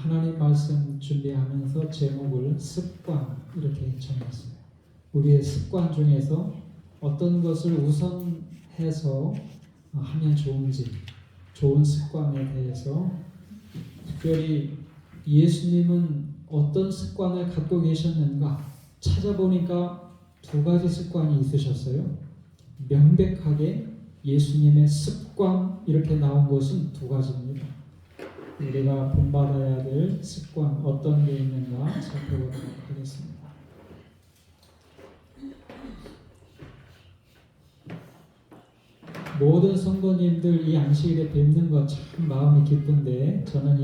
하나님 말씀 준비하면서 제목을 습관 이렇게 정했어요. 우리의 습관 중에서 어떤 것을 우선해서 하면 좋은지, 좋은 습관에 대해서 특별히 예수님은 어떤 습관을 갖고 계셨는가 찾아보니까 두 가지 습관이 있으셨어요. 명백하게 예수님의 습관 이렇게 나온 것은 두 가지입니다. 우리가 본받아야 될 습관 어떤 게 있는가 살펴보도록 하겠습니다. 모든 성도님들 이 안식일에 뵙는 것 참 마음이 기쁜데 저는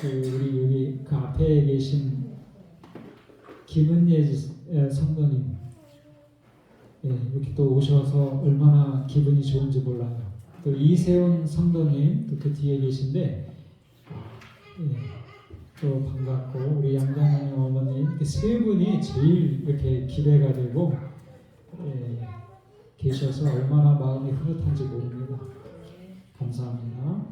우리 여기 그 앞에 계신 김은예 성도님 이렇게 또 오셔서 얼마나 기분이 좋은지 몰라요. 또 이세훈 성도님 그 뒤에 계신데 또 반갑고 우리 양장님 어머님 세 분이 제일 이렇게 기대가 되고 계셔서 얼마나 마음이 흐뭇한지 모릅니다. 감사합니다.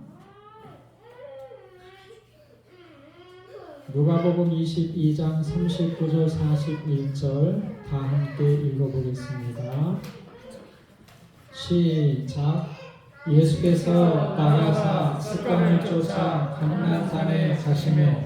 누가복음 22장 39절 41절 다 함께 읽어보겠습니다. 시작. 예수께서 나가사 습관을 쫓아 감난산에 가시며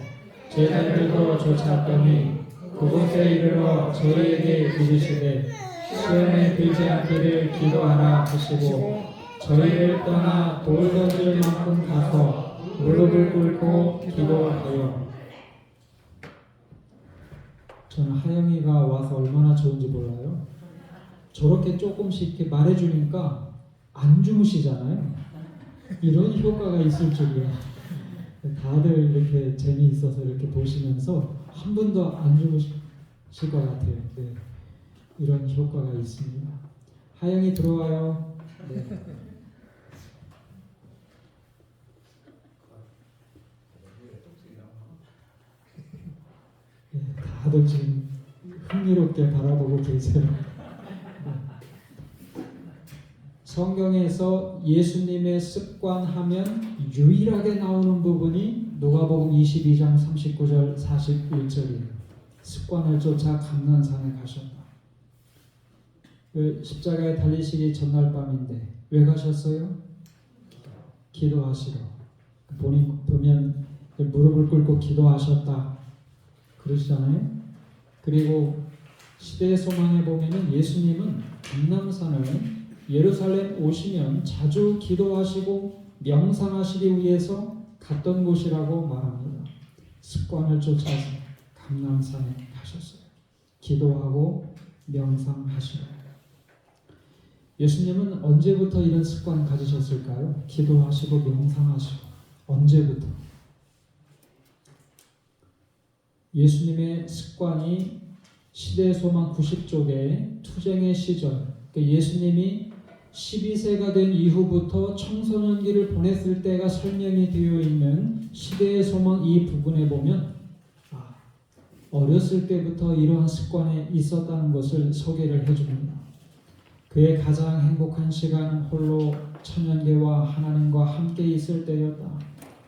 제자들도 쫓았더니 그곳에 이르러 저희에게 이르시되 시험에 들지 않기를 기도하라 하시고 저희를 떠나 돌 던질 만큼 가서 무릎을 꿇고 기도하여. 저는 하영이가 와서 얼마나 좋은지 몰라요. 저렇게 조금씩 이렇게 말해주니까 안 주무시잖아요. 이런 효과가 있을 줄이야. 다들 이렇게 재미있어서 이렇게 보시면서 한 분도 안 주무실 것 같아요. 네. 이런 효과가 있습니다. 하영이 들어와요. 네. 네, 다들 지금 흥미롭게 바라보고 계세요. 성경에서 예수님의 습관하면 유일하게 나오는 부분이 누가복음 22장 39절 41절이에요. 습관을 쫓아 감난산에 가셨다. 십자가에 달리시기 전날 밤인데 왜 가셨어요? 기도하시러. 보면 무릎을 꿇고 기도하셨다 그러시잖아요. 그리고 시대의 소망에 보면은 예수님은 감난산을 예루살렘 오시면 자주 기도하시고 명상하시기 위해서 갔던 곳이라고 말합니다. 습관을 쫓아서 감난산에 가셨어요. 기도하고 명상하시고. 예수님은 언제부터 이런 습관 가지셨을까요? 기도하시고 명상하시고. 언제부터? 예수님의 습관이 시대의 소망 90쪽에 투쟁의 시절, 예수님이 12세가 된 이후부터 청소년기를 보냈을 때가 설명이 되어 있는 시대의 소망 이 부분에 보면 어렸을 때부터 이러한 습관에 있었다는 것을 소개를 해줍니다. 그의 가장 행복한 시간은 홀로 천연계와 하나님과 함께 있을 때였다.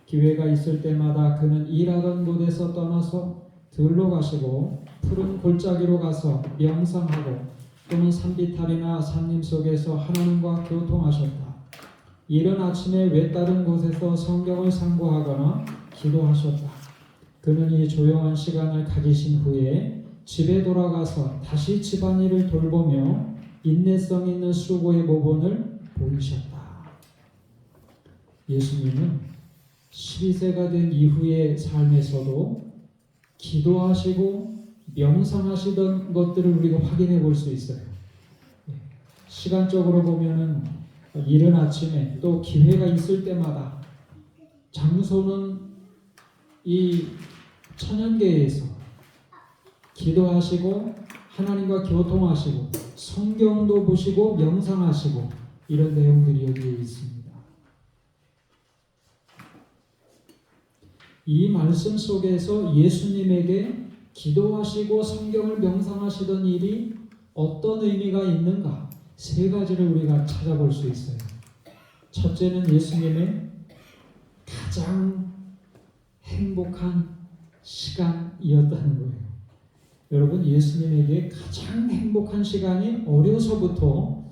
기회가 있을 때마다 그는 일하던 곳에서 떠나서 들로 가시고 푸른 골짜기로 가서 명상하고 또는 산비탈이나 산림 속에서 하나님과 교통하셨다. 이른 아침에 외다른 곳에서 성경을 상고하거나 기도하셨다. 그는 이 조용한 시간을 가지신 후에 집에 돌아가서 다시 집안일을 돌보며 인내성 있는 수고의 모본을 보이셨다. 예수님은 12세가 된 이후의 삶에서도 기도하시고 명상하시던 것들을 우리가 확인해 볼 수 있어요. 시간적으로 보면은 이른 아침에 또 기회가 있을 때마다 장소는 이 천연계에서 기도하시고 하나님과 교통하시고 성경도 보시고 명상하시고 이런 내용들이 여기에 있습니다. 이 말씀 속에서 예수님에게 기도하시고 성경을 명상하시던 일이 어떤 의미가 있는가? 세 가지를 우리가 찾아볼 수 있어요. 첫째는 예수님의 가장 행복한 시간이었다는 거예요. 여러분, 예수님에게 가장 행복한 시간이 어려서부터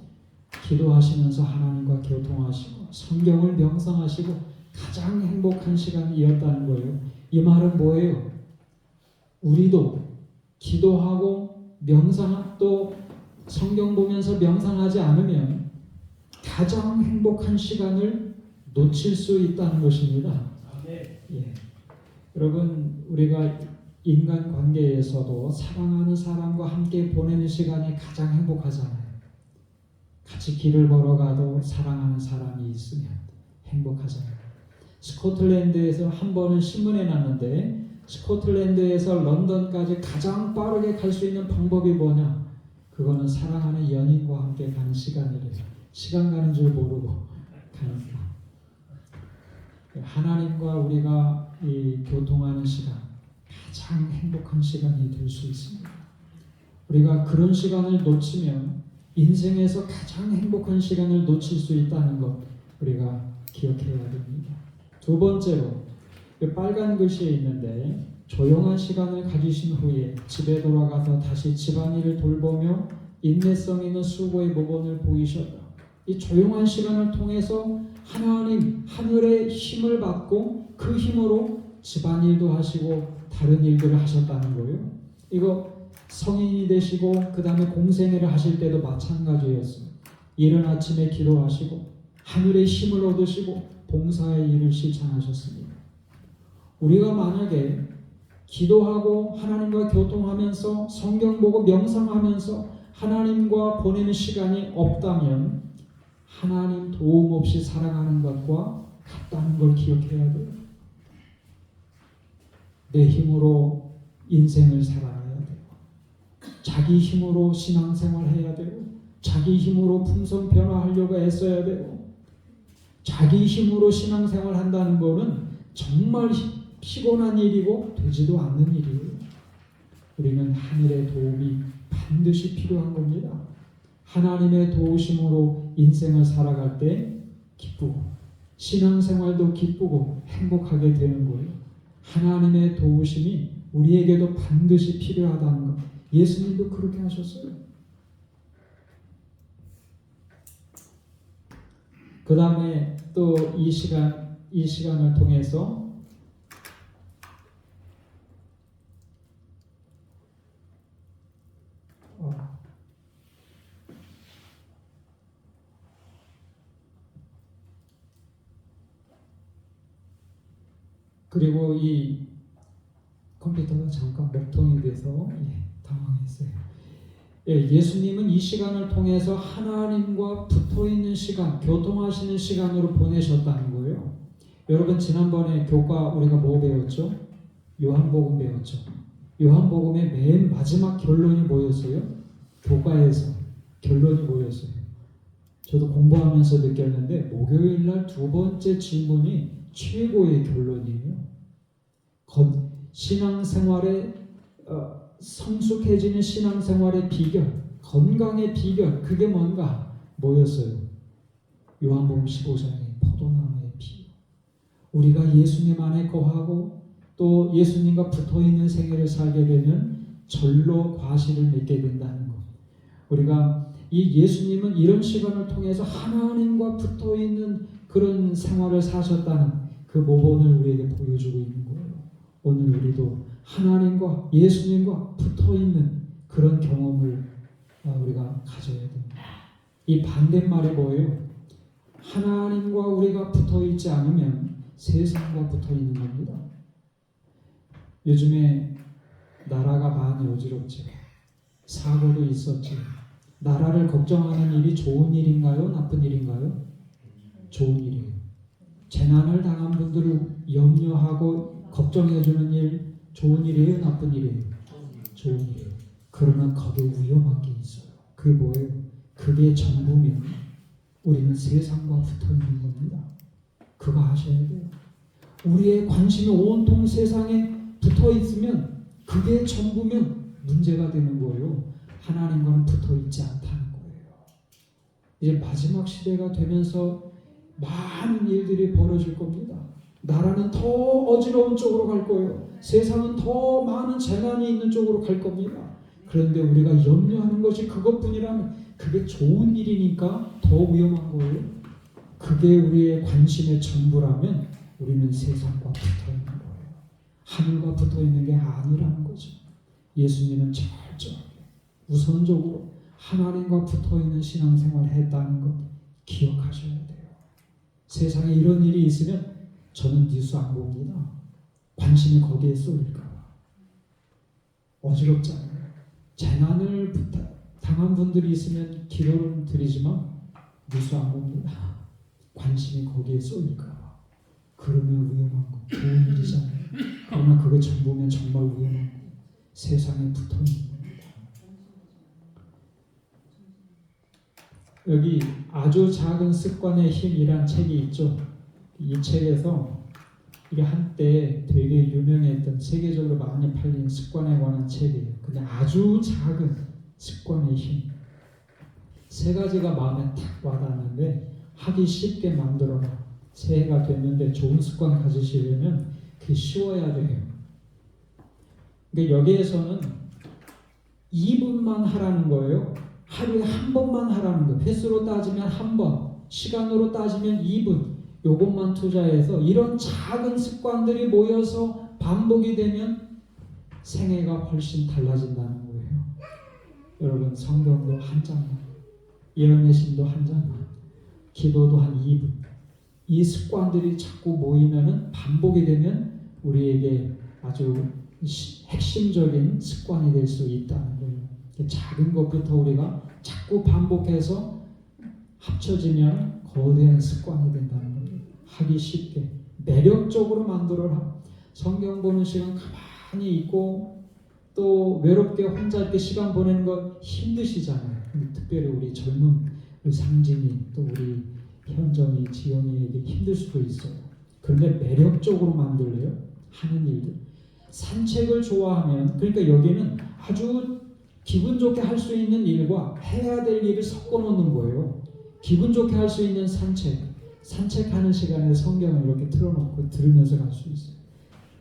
기도하시면서 하나님과 교통하시고 성경을 명상하시고 가장 행복한 시간이었다는 거예요. 이 말은 뭐예요? 우리도 기도하고 명상, 또 성경 보면서 명상하지 않으면 가장 행복한 시간을 놓칠 수 있다는 것입니다. 예. 여러분, 우리가 인간 관계에서도 사랑하는 사람과 함께 보내는 시간이 가장 행복하잖아요. 같이 길을 걸어가도 사랑하는 사람이 있으면 행복하잖아요. 스코틀랜드에서 한 번은 신문에 났는데, 스코틀랜드에서 런던까지 가장 빠르게 갈 수 있는 방법이 뭐냐? 그거는 사랑하는 연인과 함께 가는 시간이래요. 시간 가는 줄 모르고 가니까. 하나님과 우리가 이 교통하는 시간, 가장 행복한 시간이 될 수 있습니다. 우리가 그런 시간을 놓치면 인생에서 가장 행복한 시간을 놓칠 수 있다는 것 우리가 기억해야 됩니다. 두 번째로, 빨간 글씨에 있는데, 조용한 시간을 가지신 후에 집에 돌아가서 다시 집안일을 돌보며 인내성 있는 수고의 모범을 보이셨다. 이 조용한 시간을 통해서 하나님 하늘의 힘을 받고 그 힘으로 집안일도 하시고 다른 일들을 하셨다는 거예요. 이거 성인이 되시고 그 다음에 공생애를 하실 때도 마찬가지였어요. 이른 아침에 기도하시고 하늘의 힘을 얻으시고 봉사의 일을 실천하셨습니다. 우리가 만약에 기도하고 하나님과 교통하면서 성경 보고 명상하면서 하나님과 보내는 시간이 없다면 하나님 도움 없이 살아가는 것과 같다는 걸 기억해야 돼요. 내 힘으로 인생을 살아가야 돼요. 자기 힘으로 신앙생활 해야 되고, 자기 힘으로 품성 변화하려고 애써야 되고, 자기 힘으로 신앙생활 한다는 거는 정말 피곤한 일이고 되지도 않는 일이에요. 우리는 하늘의 도움이 반드시 필요한 겁니다. 하나님의 도우심으로 인생을 살아갈 때 기쁘고 신앙생활도 기쁘고 행복하게 되는 거예요. 하나님의 도우심이 우리에게도 반드시 필요하다는 것. 예수님도 그렇게 하셨어요. 그 다음에 또 이 시간을 통해서 그리고 이 컴퓨터가 잠깐 먹통이 돼서 당황했어요. 예수님은 이 시간을 통해서 하나님과 붙어있는 시간, 교통하시는 시간으로 보내셨다는 거예요. 여러분, 지난번에 교과 우리가 뭐 배웠죠? 요한복음 배웠죠. 요한복음의 맨 마지막 결론이 뭐였어요? 교과에서 결론이 뭐였어요? 저도 공부하면서 느꼈는데 목요일날 두 번째 질문이 최고의 결론이에요. 신앙생활의 성숙해지는 신앙생활의 비결, 건강의 비결, 그게 뭔가? 뭐였어요? 요한복음 15장의 포도나무의 비유. 우리가 예수님 안에 거하고 또 예수님과 붙어있는 생애를 살게 되면 절로 과실을 맺게 된다는 것. 우리가 이 예수님은 이런 시간을 통해서 하나님과 붙어있는 그런 생활을 사셨다는 그 모범을 우리에게 보여주고 있는 거예요. 오늘 우리도 하나님과 예수님과 붙어있는 그런 경험을 우리가 가져야 됩니다. 이 반대말이 뭐예요? 하나님과 우리가 붙어있지 않으면 세상과 붙어있는 겁니다. 요즘에 나라가 많이 어지럽지. 사고도 있었지. 나라를 걱정하는 일이 좋은 일인가요? 나쁜 일인가요? 좋은 일이에요. 재난을 당한 분들을 염려하고 걱정해주는 일 좋은 일이에요? 나쁜 일이에요? 좋은 일이에요. 그러나 거기에 위험한 게 있어요. 그게 뭐예요? 그게 전부면 우리는 세상과 붙어있는 겁니다. 그거 아셔야 돼요. 우리의 관심이 온통 세상에 붙어있으면 그게 전부면 문제가 되는 거예요. 하나님과는 붙어있지 않다는 거예요. 이제 마지막 시대가 되면서 많은 일들이 벌어질 겁니다. 나라는 더 어지러운 쪽으로 갈 거예요. 세상은 더 많은 재난이 있는 쪽으로 갈 겁니다. 그런데 우리가 염려하는 것이 그것뿐이라면 그게 좋은 일이니까 더 위험한 거예요. 그게 우리의 관심의 전부라면 우리는 세상과 붙어 있는 거예요. 하늘과 붙어 있는 게 아니라는 거죠. 예수님은 철저하게 우선적으로 하나님과 붙어 있는 신앙생활을 했다는 것 기억하셔야 돼요. 세상에 이런 일이 있으면 저는 뉴스 안 봅니다. 관심이 거기에 쏠릴까 봐. 어지럽잖아요. 재난을 당한 분들이 있으면 기도를 드리지만 뉴스 안 봅니다. 관심이 거기에 쏠릴까 봐. 그러면 위험한 거. 좋은 일이잖아요. 그러나 그게 전부면 정말 위험한 거. 세상에 붙어 있는 겁니다. 여기 아주 작은 습관의 힘이란 책이 있죠. 이 책에서 이게 한때 되게 유명했던 세계적으로 많이 팔린 습관에 관한 책이에요. 근데 아주 작은 습관의 힘. 세 가지가 마음에 탁 와닿는데 하기 쉽게 만들어라. 새해가 됐는데 좋은 습관 가지시려면 그게 쉬워야 돼요. 그러니까 여기에서는 2분만 하라는 거예요. 하루에 한 번만 하라는 거예요. 횟수로 따지면 한 번, 시간으로 따지면 2분. 요것만 투자해서 이런 작은 습관들이 모여서 반복이 되면 생애가 훨씬 달라진다는 거예요. 여러분 성경도 한 장만, 예언의 신도 한 장만, 기도도 한 2분. 이 습관들이 자꾸 모이면은 반복이 되면 우리에게 아주 핵심적인 습관이 될 수 있다는 거예요. 작은 것부터 우리가 자꾸 반복해서 합쳐지면 거대한 습관이 된다는 거예요. 하기 쉽게 매력적으로 만들어라. 성경 보는 시간 가만히 있고 또 외롭게 혼자 이렇게 시간 보내는 거 힘드시잖아요. 특별히 우리 젊은 우리 상진이 또 우리 현정이 지영이에게 힘들 수도 있어요. 그런데 매력적으로 만들래요. 하는 일들. 산책을 좋아하면 그러니까 여기는 아주 기분 좋게 할 수 있는 일과 해야 될 일을 섞어 놓는 거예요. 기분 좋게 할 수 있는 산책하는 시간에 성경을 이렇게 틀어놓고 들으면서 갈 수 있어요.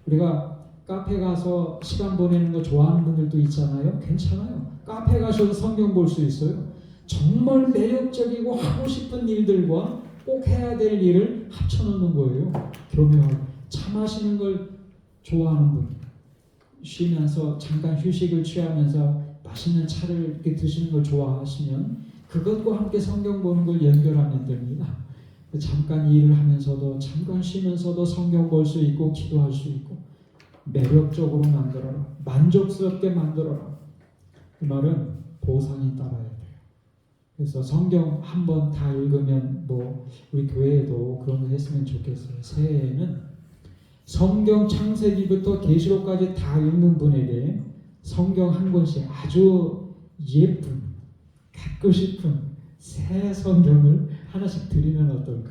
우리가 카페 가서 시간 보내는 거 좋아하는 분들도 있잖아요. 괜찮아요. 카페 가셔서 성경 볼 수 있어요. 정말 매력적이고 하고 싶은 일들과 꼭 해야 될 일을 합쳐놓는 거예요. 교묘하고. 차 마시는 걸 좋아하는 분, 쉬면서 잠깐 휴식을 취하면서 맛있는 차를 이렇게 드시는 걸 좋아하시면 그것과 함께 성경 보는 걸 연결하면 됩니다. 잠깐 일을 하면서도 잠깐 쉬면서도 성경 볼 수 있고 기도할 수 있고 매력적으로 만들어라. 만족스럽게 만들어라. 그 말은 보상이 따라야 돼요. 그래서 성경 한 번 다 읽으면 뭐 우리 교회에도 그런 거 했으면 좋겠어요. 새해에는 성경 창세기부터 계시록까지 다 읽는 분에게 성경 한 권씩 아주 예쁜 갖고 싶은 새 성경을 하나씩 드리면 어떨까?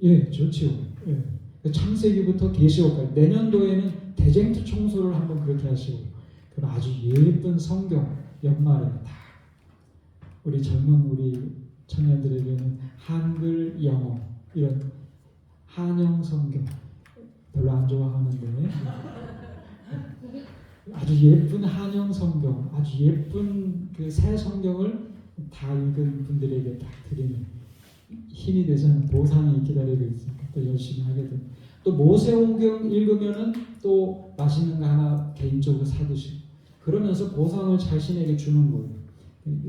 예, 좋지요. 예. 창세기부터 계시록까지 내년도에는 대쟁투 청소를 한번 그렇게 하시고 그럼 아주 예쁜 성경 연말에 다 우리 젊은 우리 청년들에게는 한글, 영어 이런 한영 성경 별로 안 좋아하는데 아주 예쁜 한영 성경, 아주 예쁜 그 새 성경을 다 읽은 분들에게 딱 드리는 힘이 되서는 보상이 기다리고 있으니까 또 열심히 하게 됩니다. 또 모세오경 읽으면은 또 맛있는 거 하나 개인적으로 사드시고 그러면서 보상을 자신에게 주는 거예요.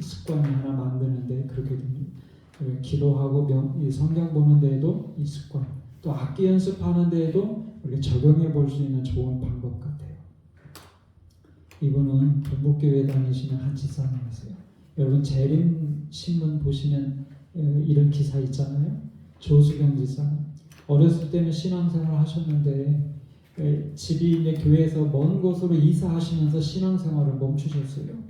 습관을 하나 만드는데 그렇게 됩니다. 기도하고 이 성경 보는 데에도 이 습관, 또 악기 연습하는 데에도 우리가 적용해 볼 수 있는 좋은 방법 같아요. 이분은 경북교회 다니시는 한 집사님이세요. 여러분 재림 신문 보시면 이런 기사 있잖아요. 조수경 집사님. 어렸을 때는 신앙생활 하셨는데 집이 이제 교회에서 먼 곳으로 이사하시면서 신앙생활을 멈추셨어요.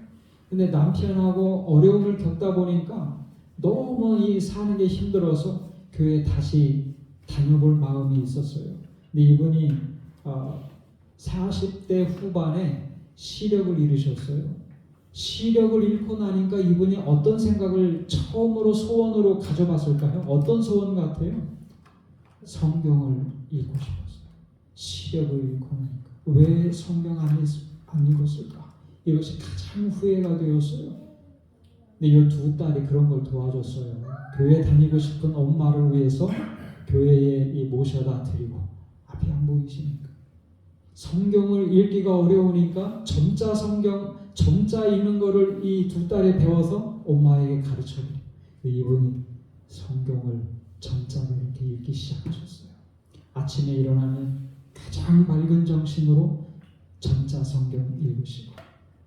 근데 남편하고 어려움을 겪다 보니까 너무 이 사는 게 힘들어서 교회에 다시 다녀볼 마음이 있었어요. 근데 이분이 40대 후반에 시력을 잃으셨어요. 시력을 잃고 나니까 이분이 어떤 생각을 처음으로 소원으로 가져봤을까요? 어떤 소원 같아요? 성경을 읽고 싶었어요. 시력을 잃고 나니까 왜 성경 안 읽었을까? 이것이 가장 후회가 되었어요. 근데 이 두 딸이 그런 걸 도와줬어요. 교회 다니고 싶은 엄마를 위해서 교회에 모셔다 드리고, 앞이 안 보이시니까 성경을 읽기가 어려우니까 점자 성경, 점자 읽는 거를 이 두 딸이 배워서 엄마에게 가르쳐드리고, 이분이 성경을 점자로 이렇게 읽기 시작하셨어요. 아침에 일어나면 가장 맑은 정신으로 점자 성경 읽으시고,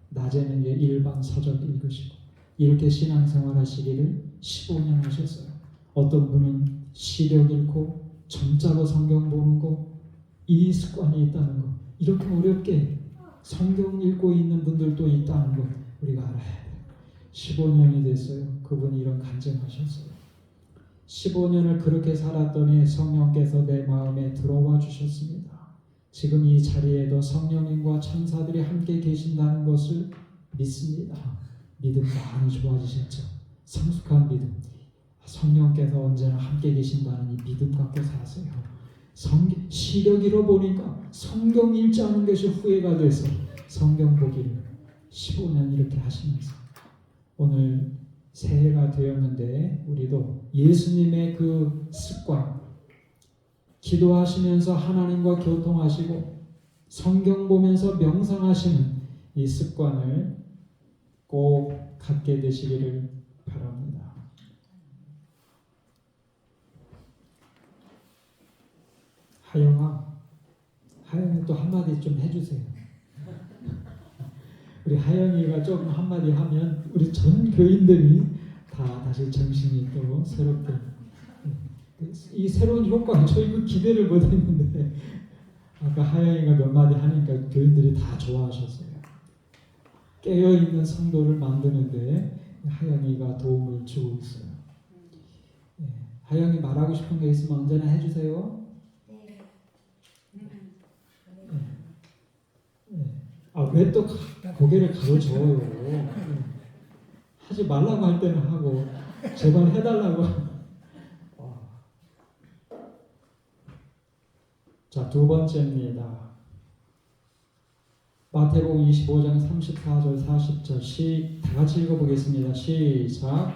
낮에는 이제 일반 서적 읽으시고, 이렇게 신앙생활 하시기를 15년 하셨어요. 어떤 분은 시력 읽고 점자로 성경 보는 거, 이 습관이 있다는 거, 이렇게 어렵게 성경 읽고 있는 분들도 있다는 거 우리가 알아야 돼요. 15년이 됐어요. 그분이 이런 간증하셨어요. 15년을 그렇게 살았더니 성령께서 내 마음에 들어와 주셨습니다. 지금 이 자리에도 성령님과 천사들이 함께 계신다는 것을 믿습니다. 믿음 많이 좋아지셨죠? 성숙한 믿음. 성령께서 언제나 함께 계신다는 이 믿음 갖고 사세요. 시력 잃어보니까 성경 읽지 않은 것이 후회가 돼서 성경 보기를 15년 이렇게 하시면서, 오늘 새해가 되었는데 우리도 예수님의 그 습관, 기도하시면서 하나님과 교통하시고 성경 보면서 명상하시는 이 습관을 꼭 갖게 되시기를 바랍니다. 하영이 또 한마디 좀 해주세요. 우리 하영이가 조금 한마디 하면 우리 전 교인들이 다 다시 정신이 또 새롭게, 이 새로운 효과, 저희 그 기대를 못했는데 아까 하영이가 몇 마디 하니까 교인들이 다 좋아하셨어요. 깨어있는 성도를 만드는데 하영이가 도움을 주고 있어요. 하영이 말하고 싶은 게 있으면 언제나 해주세요. 왜 또 고개를 가로줘요? 하지 말라고 할 때는 하고 제발 해달라고. 자, 두 번째입니다. 마태복음 25장 34절 40절 다 같이 읽어보겠습니다. 시작.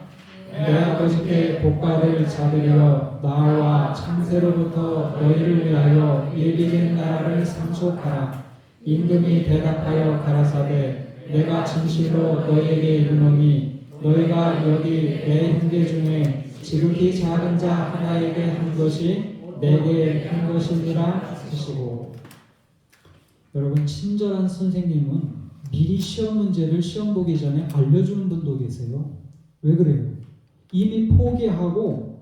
내 아버지께 복과를 잡으려 나와 창세로부터 너희를 위하여 예비된 나라를 상속하라. 임금이 대답하여 가라사대 내가 진실로 너희에게 이르노니 너희가 여기 내 형제 중에 지극히 작은 자 하나에게 한 것이 내게 한 것이니라 하시고. 여러분, 친절한 선생님은 미리 시험 문제를 시험 보기 전에 알려주는 분도 계세요. 왜 그래요? 이미 포기하고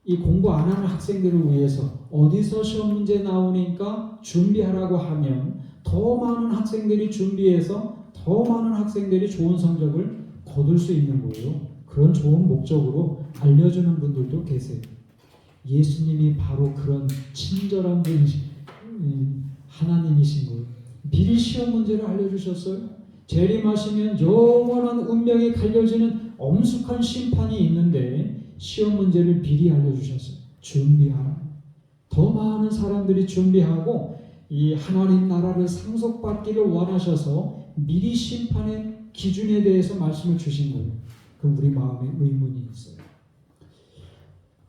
이 공부 안 하는 학생들을 위해서 어디서 시험 문제 나오니까 준비하라고 하면 더 많은 학생들이 준비해서 더 많은 학생들이 좋은 성적을 거둘 수 있는 거예요. 그런 좋은 목적으로 알려주는 분들도 계세요. 예수님이 바로 그런 친절한 분이신 하나님이신 거예요. 미리 시험 문제를 알려주셨어요. 재림하시면 영원한 운명이 갈려지는 엄숙한 심판이 있는데 시험 문제를 미리 알려주셨어요. 준비하라. 더 많은 사람들이 준비하고 이 하나님 나라를 상속받기를 원하셔서 미리 심판의 기준에 대해서 말씀을 주신 거예요. 그럼 우리 마음에 의문이 있어요.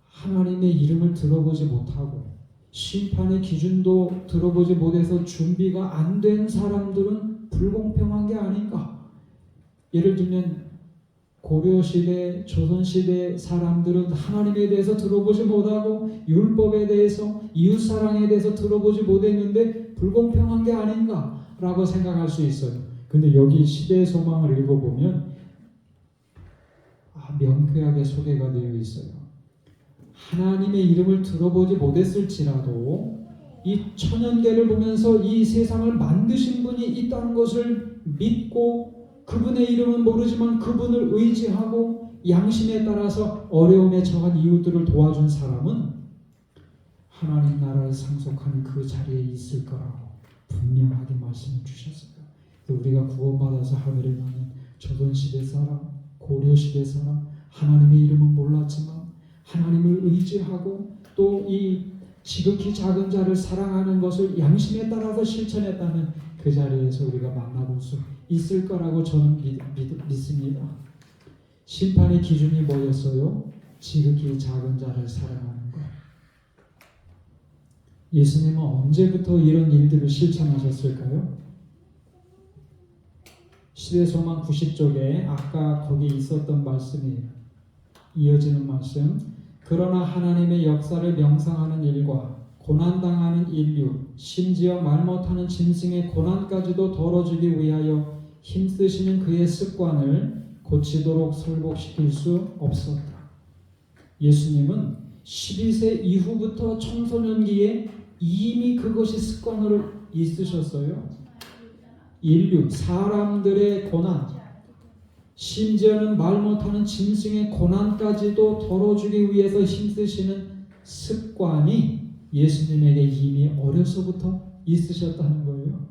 하나님의 이름을 들어보지 못하고 심판의 기준도 들어보지 못해서 준비가 안 된 사람들은 불공평한 게 아닌가? 예를 들면 고려시대, 조선시대 사람들은 하나님에 대해서 들어보지 못하고 율법에 대해서, 이웃사랑에 대해서 들어보지 못했는데 불공평한 게 아닌가? 라고 생각할 수 있어요. 근데 여기 시대의 소망을 읽어보면 명쾌하게 소개가 되어 있어요. 하나님의 이름을 들어보지 못했을지라도 이 천연계를 보면서 이 세상을 만드신 분이 있다는 것을 믿고 그분의 이름은 모르지만 그분을 의지하고 양심에 따라서 어려움에 처한 이웃들을 도와준 사람은 하나님 나라를 상속하는 그 자리에 있을 거라고 분명하게 말씀을 주셨어요. 우리가 구원받아서 하늘에 가는 조선시대 사람, 고려시대 사람, 하나님의 이름은 몰랐지만 하나님을 의지하고 또 이 지극히 작은 자를 사랑하는 것을 양심에 따라서 실천했다면 그 자리에서 우리가 만나볼 수 있을 거라고 저는 믿습니다. 심판의 기준이 뭐였어요? 지극히 작은 자를 사랑하는 것. 예수님은 언제부터 이런 일들을 실천하셨을까요? 시대소망 90쪽에 아까 거기 있었던 말씀이에요. 이어지는 말씀. 그러나 하나님의 역사를 명상하는 일과 고난당하는 인류, 심지어 말 못하는 짐승의 고난까지도 덜어주기 위하여 힘쓰시는 그의 습관을 고치도록 설복시킬 수 없었다. 예수님은 12세 이후부터 청소년기에 이미 그것이 습관으로 있으셨어요. 인류, 사람들의 고난, 심지어는 말 못하는 짐승의 고난까지도 덜어주기 위해서 힘쓰시는 습관이 예수님에게 이미 어려서부터 있으셨다는 거예요.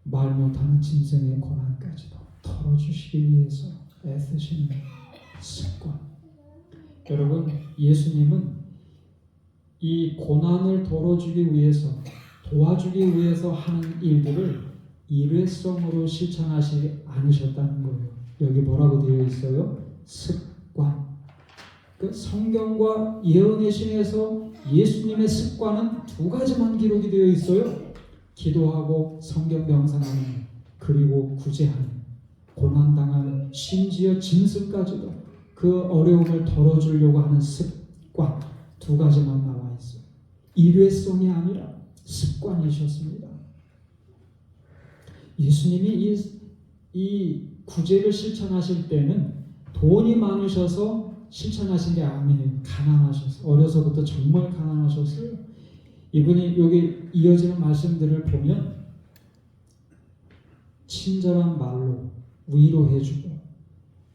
말 못하는 짐승의 고난까지도 덜어주시기 위해서 애쓰시는 습관. 여러분, 예수님은 이 고난을 덜어주기 위해서, 도와주기 위해서 하는 일들을 일회성으로 실천하지 않으셨다는 거예요. 여기 뭐라고 되어 있어요? 습관. 그 성경과 예언의 신에서 예수님의 습관은 두 가지만 기록이 되어 있어요. 기도하고 성경 명상하는, 그리고 구제하는, 고난당하는, 심지어 짐승까지도 그 어려움을 덜어주려고 하는 습관, 두 가지만 나와 있어요. 일회성이 아니라 습관이셨습니다. 예수님이 이 구제를 실천하실 때는 돈이 많으셔서 실천하신 게 아니에요. 가난하셔서, 어려서부터 정말 가난하셨어요. 이분이 여기 이어지는 말씀들을 보면 친절한 말로 위로해주고,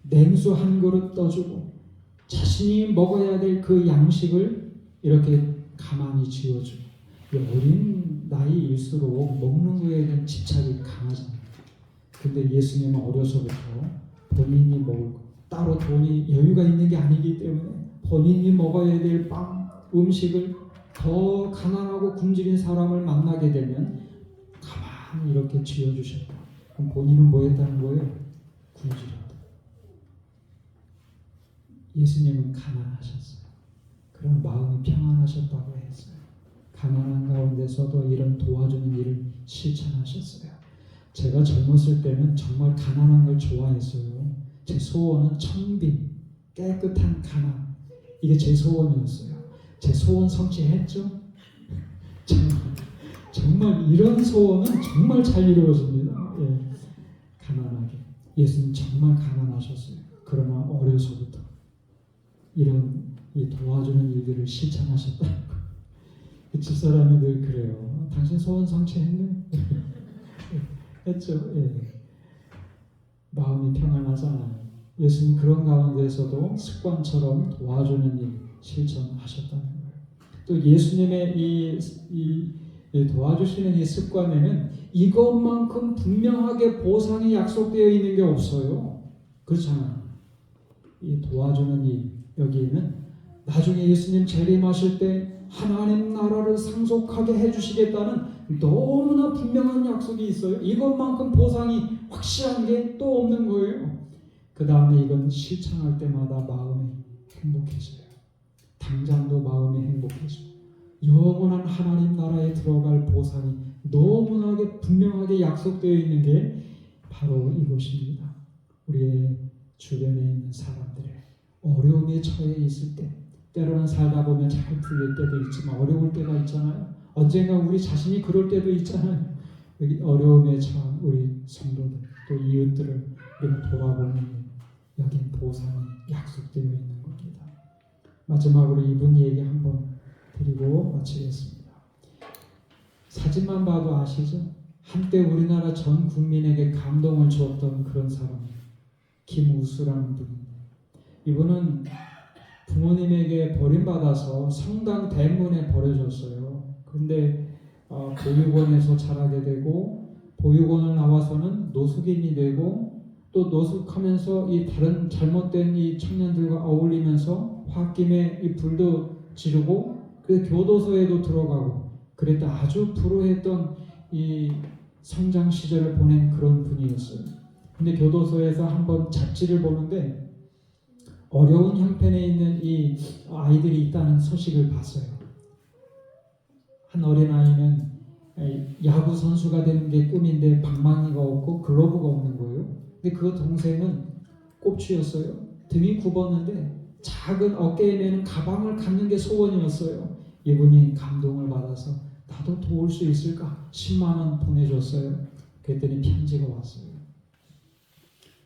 냉수 한 그릇 떠주고, 자신이 먹어야 될 그 양식을 이렇게 가만히 지어주고. 어린 나이일수록 먹는 거에 대한 집착이 강하잖아요. 근데 예수님은 어려서부터 본인이 먹을 거, 따로 돈이 여유가 있는 게 아니기 때문에 본인이 먹어야 될 빵, 음식을 더 가난하고 굶주린 사람을 만나게 되면 가만히 이렇게 지어주셨다. 그럼 본인은 뭐 했다는 거예요? 굶주렸다. 예수님은 가난하셨어요. 그런 마음이 평안하셨다고 했어요. 가난한 가운데서도 이런 도와주는 일을 실천하셨어요. 제가 젊었을 때는 정말 가난한 걸 좋아했어요. 제 소원은 청빈, 깨끗한 가난. 이게 제 소원이었어요. 제 소원 성취했죠? 정말 이런 소원은 정말 잘 이루어집니다. 예, 가난하게. 예수님 정말 가난하셨어요. 그러나 어려서부터 이런 도와주는 일들을 실천하셨다는 거예요. 집사람이 늘 그래요. 당신 소원 성취했네? 했죠. 예. 마음이 평안하잖아요. 예수님 그런 가운데서도 습관처럼 도와주는 일 실천하셨다는 거예요. 또 예수님의 이 도와주시는 이 습관에는 이것만큼 분명하게 보상이 약속되어 있는 게 없어요. 그렇잖아요. 이 도와주는 일, 여기에는 나중에 예수님 재림하실 때 하나님 나라를 상속하게 해주시겠다는 너무나 분명한 약속이 있어요. 이것만큼 보상이 확실한 게 또 없는 거예요. 그 다음에 이건 실천할 때마다 마음이 행복해져요. 당장도 마음이 행복해져요. 영원한 하나님 나라에 들어갈 보상이 너무나게 분명하게 약속되어 있는 게 바로 이것입니다. 우리의 주변에 있는 사람들의 어려움에 처해 있을 때, 때로는 살다 보면 잘 풀릴 때도 있지만 어려울 때가 있잖아요. 언젠가 우리 자신이 그럴 때도 있잖아요. 여기 어려움에 처한 우리 성도들, 또 이웃들을 우리가 돌아보는, 여긴 보상이 약속되어 있는 겁니다. 마지막으로 이분 얘기 한번 드리고 마치겠습니다. 사진만 봐도 아시죠? 한때 우리나라 전 국민에게 감동을 주었던 그런 사람, 김우수라는 분입니다. 이분은 부모님에게 버림받아서 성당 대문에 버려졌어요. 그런데 보육원에서 자라게 되고, 보육원을 나와서는 노숙인이 되고, 또 노숙하면서 이 다른 잘못된 이 청년들과 어울리면서 홧김에 이 불도 지르고 그 교도소에도 들어가고 그랬다 아주 불우했던 이 성장 시절을 보낸 그런 분이었어요. 근데 교도소에서 한번 잡지를 보는데 어려운 형편에 있는 이 아이들이 있다는 소식을 봤어요. 한 어린아이는 야구 선수가 되는 게 꿈인데 방망이가 없고 글러브가 없는 거예요. 근데 그 동생은 꼽추였어요. 등이 굽었는데 작은 어깨에 매는 가방을 갖는 게 소원이었어요. 이분이 감동을 받아서 나도 도울 수 있을까? 10만 원 보내줬어요. 그랬더니 편지가 왔어요.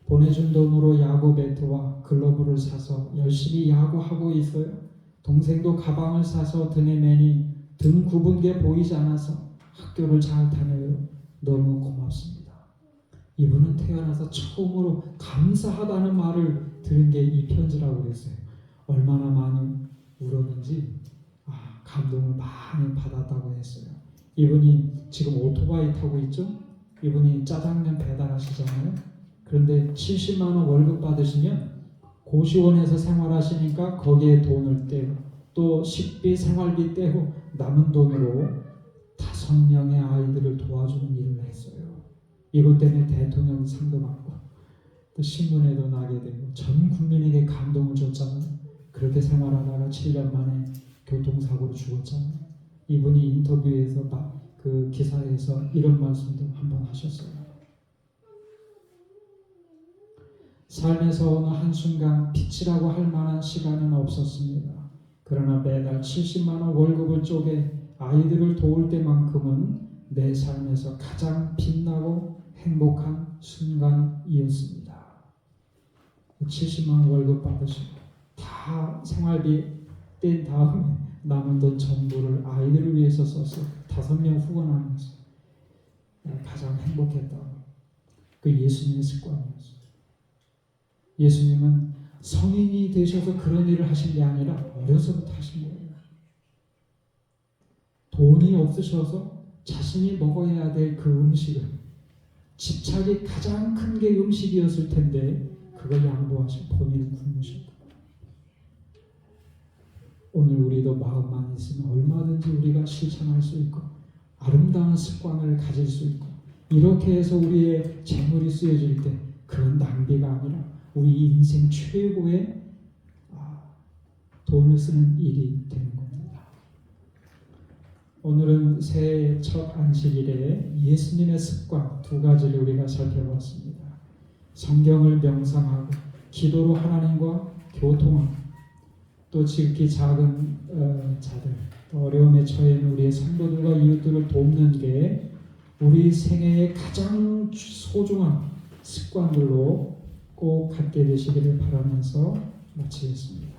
보내준 돈으로 야구 배트와 글러브를 사서 열심히 야구하고 있어요. 동생도 가방을 사서 등에 매니 등 굽은 게 보이지 않아서 학교를 잘 다녀요. 너무 고맙습니다. 이분은 태어나서 처음으로 감사하다는 말을 들은 게 이 편지라고 그랬어요. 얼마나 많이 울었는지 감동을 많이 받았다고 했어요. 이분이 지금 오토바이 타고 있죠? 이분이 짜장면 배달하시잖아요. 그런데 70만 원 월급 받으시면 고시원에서 생활하시니까 거기에 돈을 떼고 또 식비 생활비 떼고 남은 돈으로 5명의 아이들을 도와주는 일을 했어요. 이것 때문에 대통령 상도 받고 또 신문에도 나게 되고 전 국민에게 감동을 줬잖아요. 그렇게 생활하다가 7년 만에 교통사고로 죽었잖아요. 이분이 인터뷰에서 그 기사에서 이런 말씀도 한번 하셨어요. 삶에서 어느 한순간 빛이라고 할 만한 시간은 없었습니다. 그러나 매달 70만 원 월급을 쪼개 아이들을 도울 때만큼은 내 삶에서 가장 빛나고 행복한 순간이었습니다. 70만 원 월급 받으시고 다 생활비 뗀 다음에 남은 돈 전부를 아이들을 위해서 썼어요. 5명 후원하면서 가장 행복했다고. 그 예수님의 습관이었어요. 예수님은 성인이 되셔서 그런 일을 하신 게 아니라 어려서부터 하신 거예요. 돈이 없으셔서 자신이 먹어야 될 그 음식을 집착이 가장 큰 게 음식이었을 텐데 그걸 양보하시고 본인은 굶으셨다. 오늘 우리도 마음만 있으면 얼마든지 우리가 실천할 수 있고 아름다운 습관을 가질 수 있고 이렇게 해서 우리의 재물이 쓰여질 때 그건 낭비가 아니라 우리 인생 최고의 돈을 쓰는 일이 되는 겁니다. 오늘은 새해 첫 안식일에 예수님의 습관 2가지를 우리가 살펴봤습니다. 성경을 명상하고 기도로 하나님과 교통하고 또 지극히 작은 자들 또 어려움에 처해 있는 우리의 성도들과 이웃들을 돕는 게 우리 생애의 가장 소중한 습관들로 꼭 갖게 되시기를 바라면서 마치겠습니다.